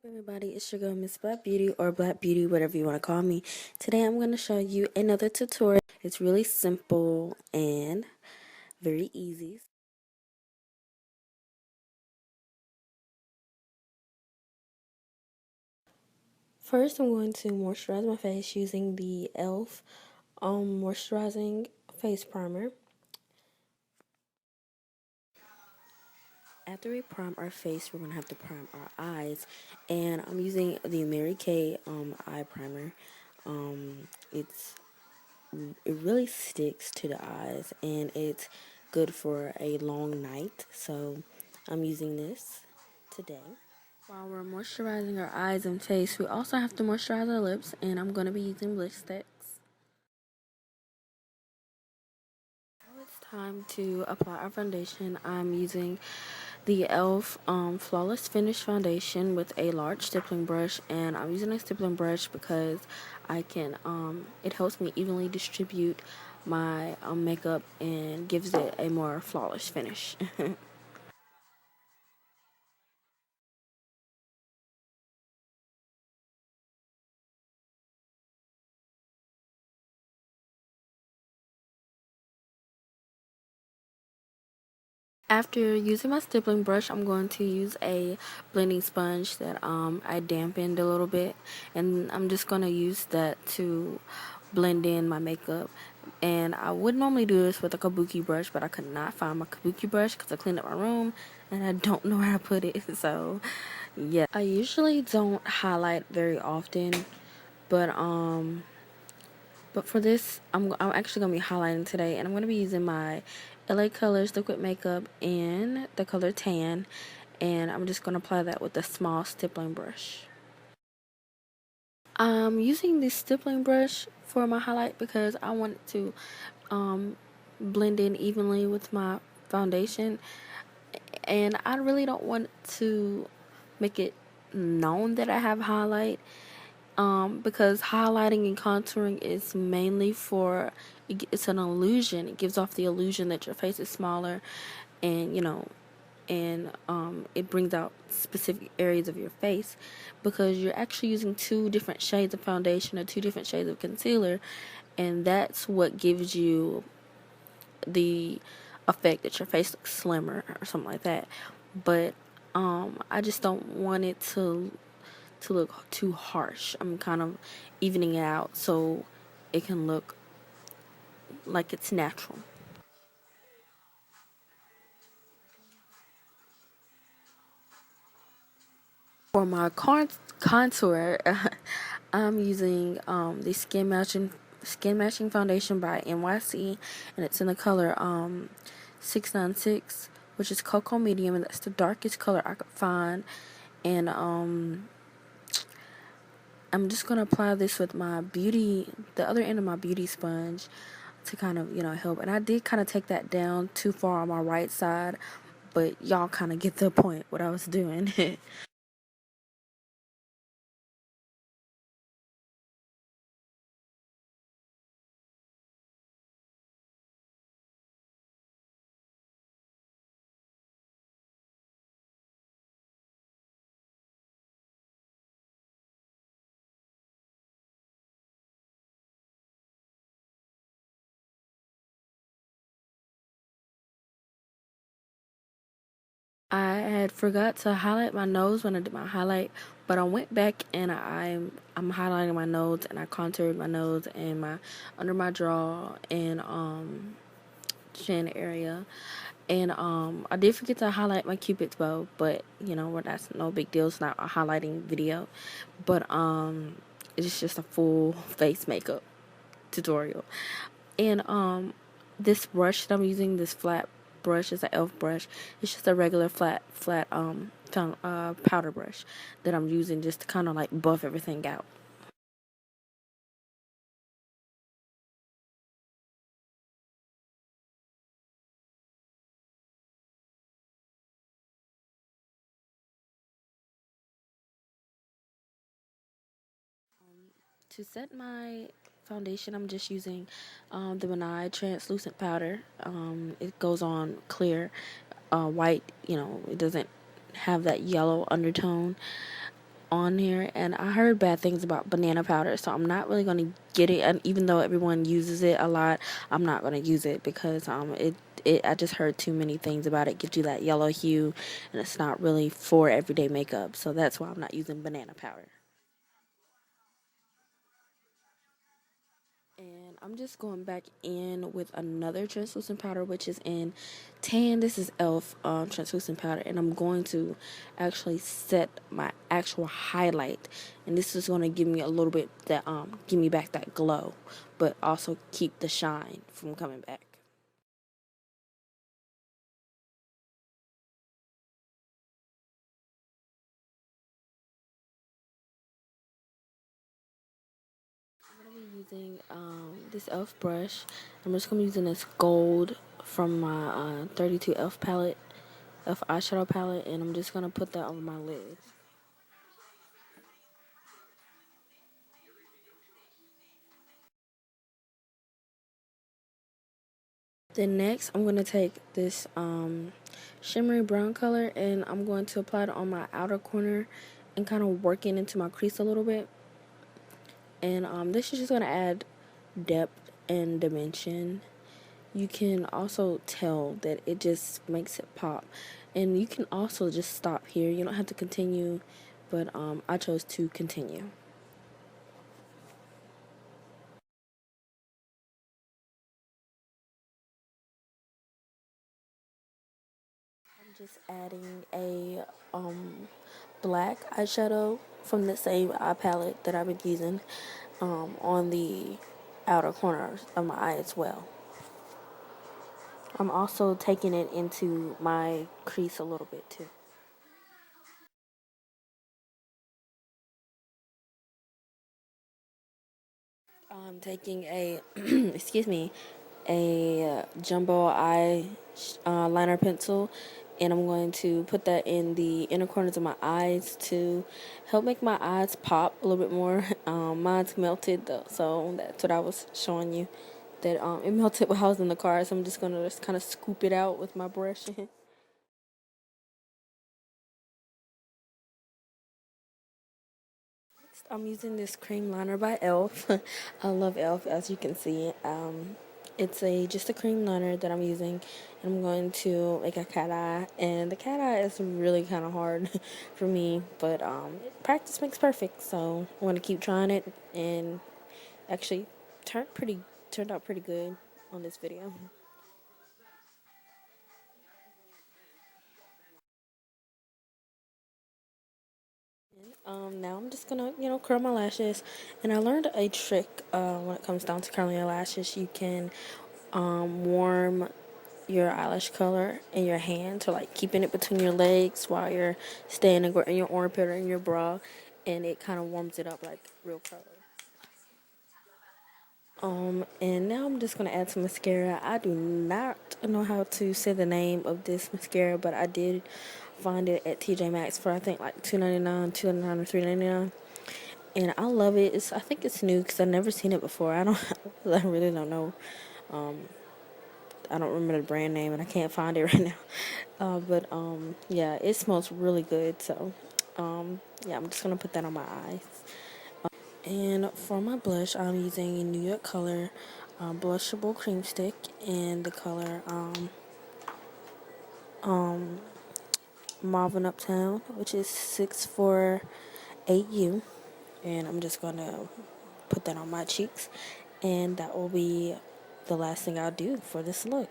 Everybody, it's your girl Miss Black Beauty or Black Beauty, whatever you want to call me. Today I'm going to show you another tutorial. It's really simple and very easy. First, I'm going to moisturize my face using the e.l.f. Moisturizing Face Primer. After we prime our face, we're going to have to prime our eyes. And I'm using the Mary Kay eye primer. It's it really sticks to the eyes and it's good for a long night, so I'm using this today. While we're moisturizing our eyes and face, we also have to moisturize our lips, and I'm going to be using lipsticks. Now it's time to apply our foundation. I'm using the e.l.f. Flawless Finish Foundation with a large stippling brush, and I'm using a stippling brush because I can it helps me evenly distribute my makeup and gives it a more flawless finish. After using my stippling brush, I'm going to use a blending sponge that I dampened a little bit, and I'm just going to use that to blend in my makeup. And I would normally do this with a kabuki brush, but I could not find my kabuki brush because I cleaned up my room and I don't know where to put it. So yeah, I usually don't highlight very often, but for this, I'm actually going to be highlighting today, and I'm going to be using my LA Colors liquid makeup in the color tan, and I'm just going to apply that with a small stippling brush. I'm using this stippling brush for my highlight because I want it to blend in evenly with my foundation, and I really don't want to make it known that I have highlight. Because highlighting and contouring is mainly for, it's an illusion. It gives off the illusion that your face is smaller, and it brings out specific areas of your face because you're actually using two different shades of foundation or two different shades of concealer, and that's what gives you the effect that your face looks slimmer or something like that. But I just don't want it to look too harsh. I'm kind of evening it out so it can look like it's natural. For my contour, I'm using the Skin Matching Foundation by NYC, and it's in the color 696, which is Cocoa Medium, and that's the darkest color I could find. And I'm just gonna apply this with the other end of my beauty sponge to kind of, help. And I did kind of take that down too far on my right side, but y'all kind of get the point what I was doing. I had forgot to highlight my nose when I did my highlight, but I went back and I'm highlighting my nose, and I contoured my nose and my under my jaw and chin area. And I did forget to highlight my cupid's bow, but that's no big deal. It's not a highlighting video, but it's just a full face makeup tutorial. And this brush that I'm using, this flat brush, is an e.l.f. brush. It's just a regular flat powder brush that I'm using just to kind of like buff everything out. To set my foundation, I'm just using the Benai translucent powder. It goes on clear, white. It doesn't have that yellow undertone. on here, and I heard bad things about banana powder, so I'm not really gonna get it. And even though everyone uses it a lot, I'm not gonna use it because I just heard too many things about it. Gives you that yellow hue, and it's not really for everyday makeup. So that's why I'm not using banana powder. And I'm just going back in with another translucent powder, which is in tan. This is e.l.f. Translucent powder, and I'm going to actually set my actual highlight. And this is going to give me a little bit that give me back that glow, but also keep the shine from coming back. Using this e.l.f. brush. I'm just gonna be using this gold from my 32 e.l.f. palette, e.l.f. eyeshadow palette, and I'm just gonna put that on my lid. Then next, I'm going to take this shimmery brown color, and I'm going to apply it on my outer corner and kind of work it into my crease a little bit. And this is just going to add depth and dimension. You can also tell that it just makes it pop. And you can also just stop here. You don't have to continue, but I chose to continue. I'm just adding a black eyeshadow from the same eye palette that I've been using on the outer corners of my eye as well. I'm also taking it into my crease a little bit too. I'm taking a, excuse me, a jumbo eye liner pencil, and I'm going to put that in the inner corners of my eyes to help make my eyes pop a little bit more. Mine's melted though, so that's what I was showing you. That it melted while I was in the car, so I'm just gonna just kind of scoop it out with my brush. I'm using this cream liner by e.l.f. I love e.l.f. as you can see. It's a just a cream liner that I'm using. And I'm going to make a cat eye, and the cat eye is really kind of hard for me, but practice makes perfect. So I'm going to keep trying it, and actually turned out pretty good on this video. Now I'm just gonna, curl my lashes. And I learned a trick when it comes down to curling your lashes. You can warm your eyelash color in your hand, to like keeping it between your legs while you're staying in your armpit or in your bra, and it kind of warms it up like real color. And now I'm just gonna add some mascara. I do not know how to say the name of this mascara, but I did find it at TJ Maxx for I think like $2.99, $2.99 or $3.99, and I love it. I think it's new because I've never seen it before. I really don't know. I don't remember the brand name, and I can't find it right now. But yeah, it smells really good. So yeah, I'm just gonna put that on my eyes. And for my blush, I'm using a New York Color blushable cream stick in the color Mauve and Uptown, which is 648U. And I'm just gonna put that on my cheeks, and that will be the last thing I'll do for this look.